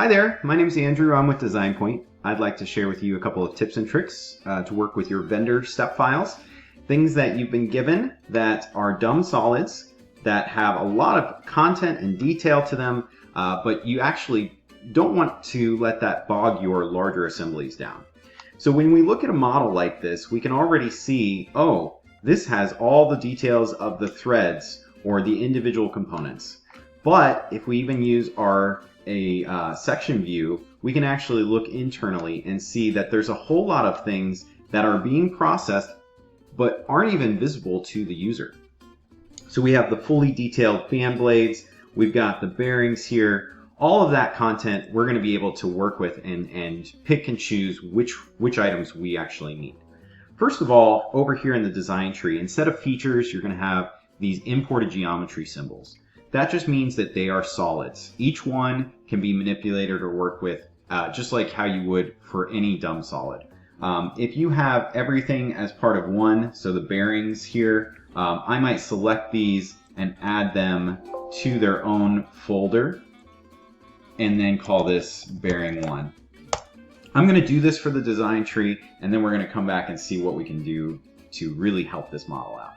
Hi there, my name is Andrew. I'm with Design Point. I'd like to share with you a couple of tips and tricks to work with your vendor step files. Things that you've been given that are dumb solids that have a lot of content and detail to them, but you actually don't want to let that bog your larger assemblies down. So when we look at a model like this, we can already see, oh, this has all the details of the threads or the individual components. But if we even use a section view, we can actually look internally and see that there's a whole lot of things that are being processed but aren't even visible to the user. So we have the fully detailed fan blades, we've got the bearings here, all of that content we're going to be able to work with and pick and choose which items we actually need. First of all, over here in the design tree, instead of features, you're going to have these imported geometry symbols. That just means that they are solids. Each one can be manipulated or worked with just like how you would for any dumb solid. If you have everything as part of one, so the bearings here, I might select these and add them to their own folder and then call this bearing 1. I'm going to do this for the design tree, and then we're going to come back and see what we can do to really help this model out.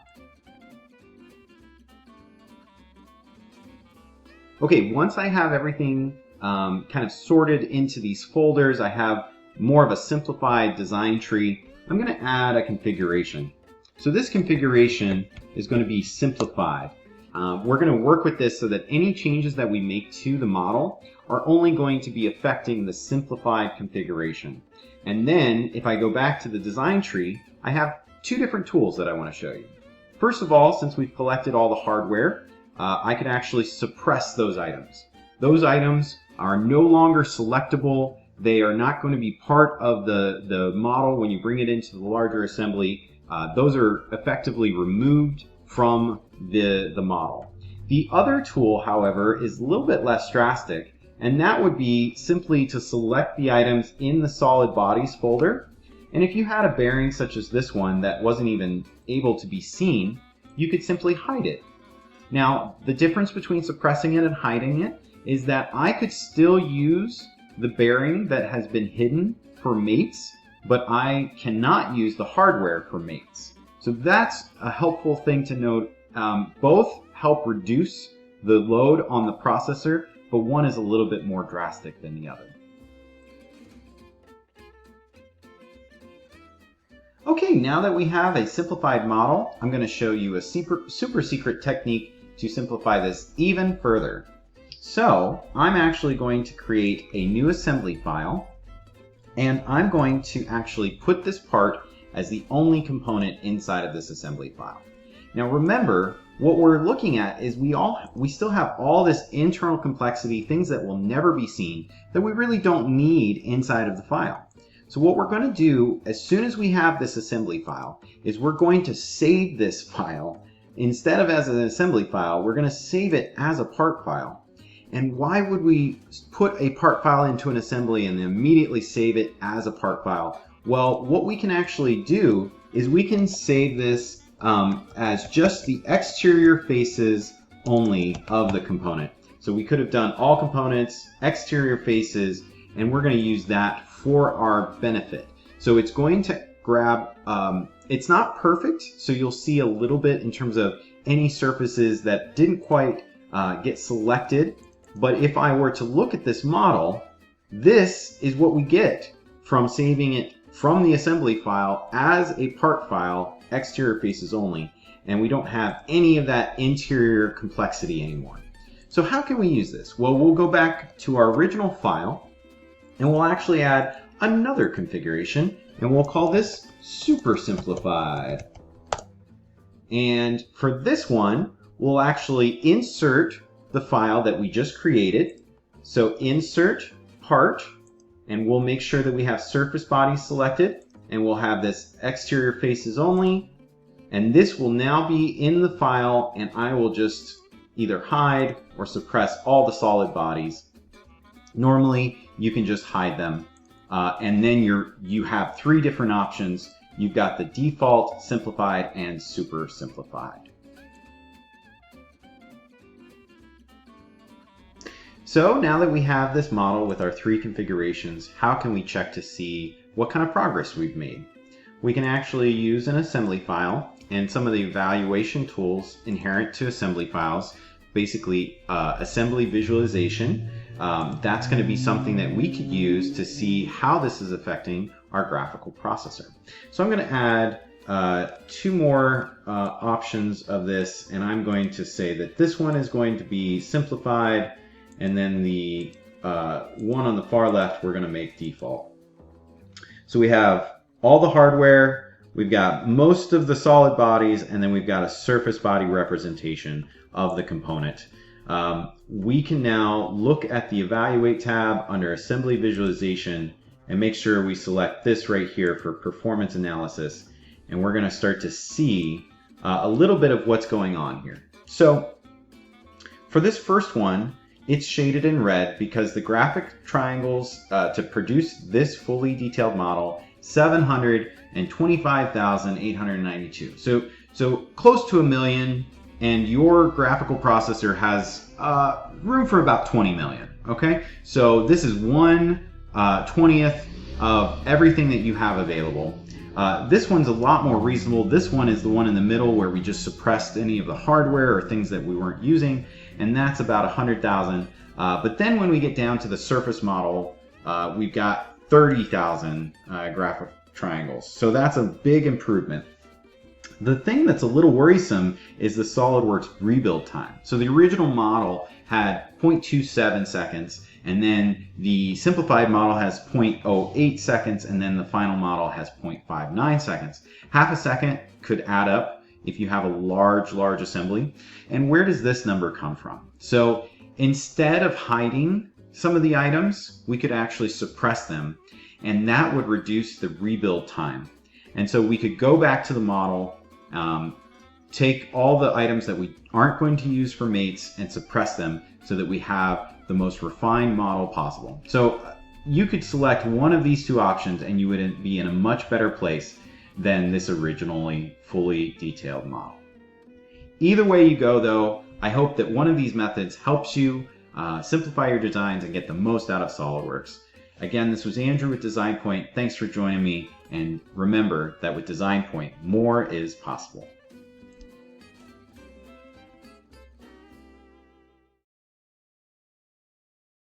Okay, once I have everything kind of sorted into these folders, I have more of a simplified design tree, I'm going to add a configuration. So this configuration is going to be simplified. We're going to work with this so that any changes that we make to the model are only going to be affecting the simplified configuration. And then if I go back to the design tree, I have two different tools that I want to show you. First of all, since we've collected all the hardware, I can actually suppress those items. Those items are no longer selectable. They are not going to be part of the model when you bring it into the larger assembly. Those are effectively removed from the model. The other tool, however, is a little bit less drastic, and that would be simply to select the items in the solid bodies folder. And if you had a bearing such as this one that wasn't even able to be seen, you could simply hide it. Now, the difference between suppressing it and hiding it is that I could still use the bearing that has been hidden for mates, but I cannot use the hardware for mates. So that's a helpful thing to note. Both help reduce the load on the processor, but one is a little bit more drastic than the other. Okay, now that we have a simplified model, I'm going to show you a super secret technique to simplify this even further. So I'm actually going to create a new assembly file, and I'm going to actually put this part as the only component inside of this assembly file. Now remember, what we're looking at is we still have all this internal complexity, things that will never be seen, that we really don't need inside of the file. So what we're going to do as soon as we have this assembly file is we're going to save this file. Instead of as an assembly file, we're going to save it as a part file. And why would we put a part file into an assembly and then immediately save it as a part file? Well, what we can actually do is we can save this as just the exterior faces only of the component. So we could have done all components, exterior faces, and we're going to use that for our benefit. So it's going to grab, it's not perfect, so you'll see a little bit in terms of any surfaces that didn't quite get selected. But if I were to look at this model, this is what we get from saving it from the assembly file as a part file, exterior faces only, and we don't have any of that interior complexity anymore. So how can we use this? Well, we'll go back to our original file, and we'll actually add another configuration, and we'll call this Super Simplified. And for this one, we'll actually insert the file that we just created. So insert part, and we'll make sure that we have surface bodies selected, and we'll have this exterior faces only, and this will now be in the file, and I will just either hide or suppress all the solid bodies. Normally you can just hide them, and then you have three different options. You've got the default, simplified, and super simplified. So now that we have this model with our 3 configurations, how can we check to see what kind of progress we've made? We can actually use an assembly file and some of the evaluation tools inherent to assembly files, basically assembly visualization. That's going to be something that we could use to see how this is affecting our graphical processor. So I'm going to add 2 more options of this, and I'm going to say that this one is going to be simplified, and then the one on the far left we're going to make default. So we have all the hardware, we've got most of the solid bodies, and then we've got a surface body representation of the component. We can now look at the Evaluate tab under Assembly Visualization and make sure we select this right here for performance analysis, and we're going to start to see a little bit of what's going on here. So for this first one, it's shaded in red because the graphic triangles to produce this fully detailed model, 725,892. So close to 1 million, and your graphical processor has room for about 20 million. Okay, so this is 1/20th of everything that you have available. This one's a lot more reasonable. This one is the one in the middle where we just suppressed any of the hardware or things that we weren't using, and that's about 100,000. But then when we get down to the surface model, we've got 30,000 graphic triangles. So that's a big improvement. The thing that's a little worrisome is the SolidWorks rebuild time. So the original model had 0.27 seconds, and then the simplified model has 0.08 seconds, and then the final model has 0.59 seconds. Half a second could add up if you have a large assembly. And where does this number come from? So instead of hiding some of the items, we could actually suppress them, and that would reduce the rebuild time. And so we could go back to the model, take all the items that we aren't going to use for mates and suppress them so that we have the most refined model possible. So you could select one of these 2 options and you would be in a much better place than this originally fully detailed model. Either way you go though, I hope that one of these methods helps you simplify your designs and get the most out of SolidWorks. Again, this was Andrew with Design Point. Thanks for joining me, and remember that with Design Point, more is possible.